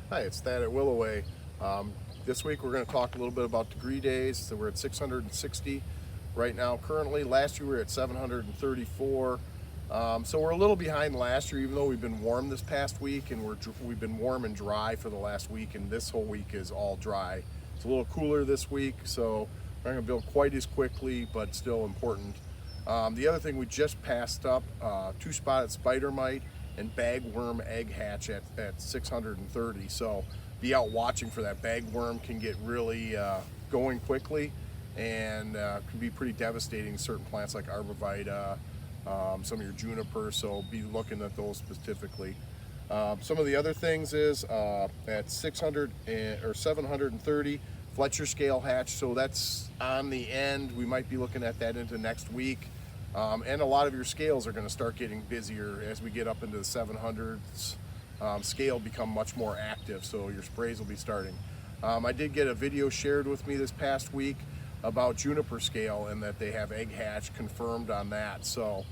Hi, it's Thad at Willoway. This week we're going to talk a little bit about degree days. So we're at 660 right now currently. Last year we were at 734. So we're a little behind last year, even though we've been warm this past week, and we've been warm and dry for the last week, and this whole week is all dry. It's a little cooler this week, so we're not going to build quite as quickly, but still important. The other thing we just passed up, two-spotted spider mite and bagworm egg hatch at 630. So be out watching for that. Bagworm can get really going quickly and can be pretty devastating to certain plants like arborvitae, some of your juniper, so be looking at those specifically. Some of the other things is at 600 or 730 Fletcher scale hatch, so that's on the end. We might be looking at that into next week. And a lot of your scales are going to start getting busier as we get up into the 700s. Scale become much more active, so your sprays will be starting. I did get a video shared with me this past week about juniper scale and that they have egg hatch confirmed on that. So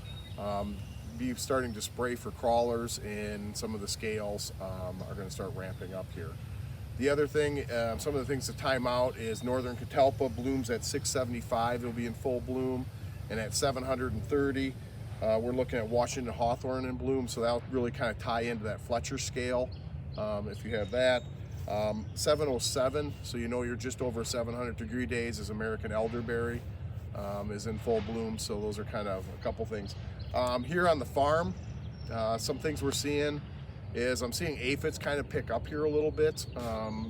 be starting to spray for crawlers, and some of the scales are going to start ramping up here. The other thing, some of the things to time out is Northern Catalpa blooms at 675. It'll be in full bloom. And at 730, we're looking at Washington Hawthorn in bloom, so that'll really kind of tie into that Fletcher scale if you have that. 707, so you know you're just over 700 degree days, is American Elderberry, is in full bloom, so those are kind of a couple things. Here on the farm, some things we're seeing is I'm seeing aphids kind of pick up here a little bit.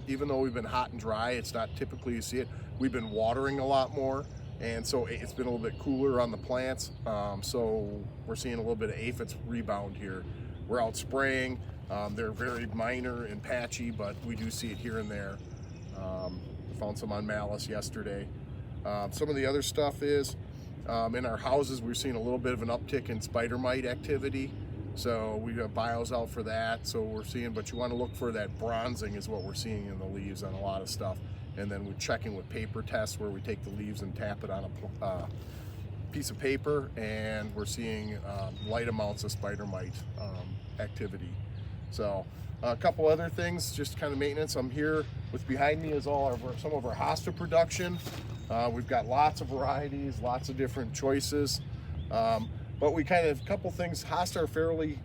Even though we've been hot and dry, it's not typically you see it. We've been watering a lot more, and so it's been a little bit cooler on the plants, so we're seeing a little bit of aphids rebound here. We're out spraying. They're very minor and patchy, but we do see it here and there. Found some on Malice yesterday. Some of the other stuff is in our houses, we're seeing a little bit of an uptick in spider mite activity, so we have bios out for that. So we're seeing, but you want to look for that bronzing is what we're seeing in the leaves on a lot of stuff. And then we're checking with paper tests where we take the leaves and tap it on a piece of paper, and we're seeing light amounts of spider mite activity. So a couple other things, just kind of maintenance. I'm here with behind me is some of our hosta production. We've got lots of varieties, lots of different choices, but we kind of, a couple things. Hosta are fairly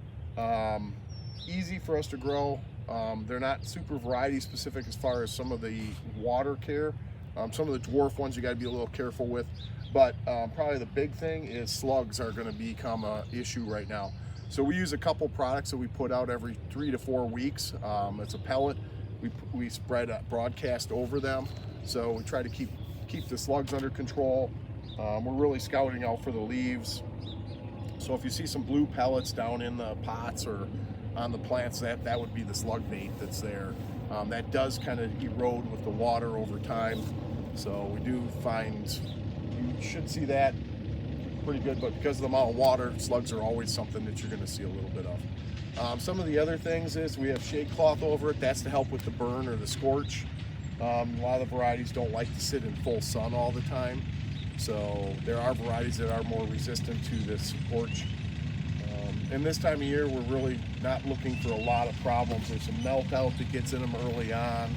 easy for us to grow. They're not super variety specific as far as some of the water care. Some of the dwarf ones you got to be a little careful with, but probably the big thing is slugs are going to become an issue right now. So we use a couple products that we put out every 3 to 4 weeks. It's a pellet. We spread a broadcast over them, so we try to keep the slugs under control. We're really scouting out for the leaves. So if you see some blue pellets down in the pots or on the plants, that would be the slug bait that's there. That does kind of erode with the water over time, so we do find you should see that pretty good, but because of the amount of water, slugs are always something that you're going to see a little bit of. Some of the other things is we have shade cloth over it. That's to help with the burn or the scorch. A lot of the varieties don't like to sit in full sun all the time, so there are varieties that are more resistant to this scorch. And this time of year, we're really not looking for a lot of problems. There's some melt out that gets in them early on,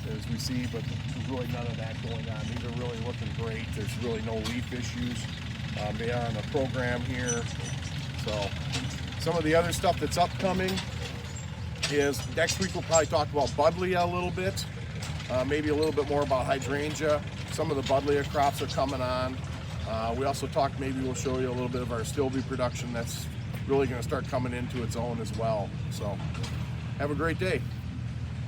as we see, but there's really none of that going on. These are really looking great. There's really no leaf issues. They are on the program here. So some of the other stuff that's upcoming is next week we'll probably talk about Buddleia a little bit, maybe a little bit more about hydrangea. Some of the Buddleia crops are coming on. We also talked, maybe we'll show you a little bit of our Stilby production that's really going to start coming into its own as well. So have a great day.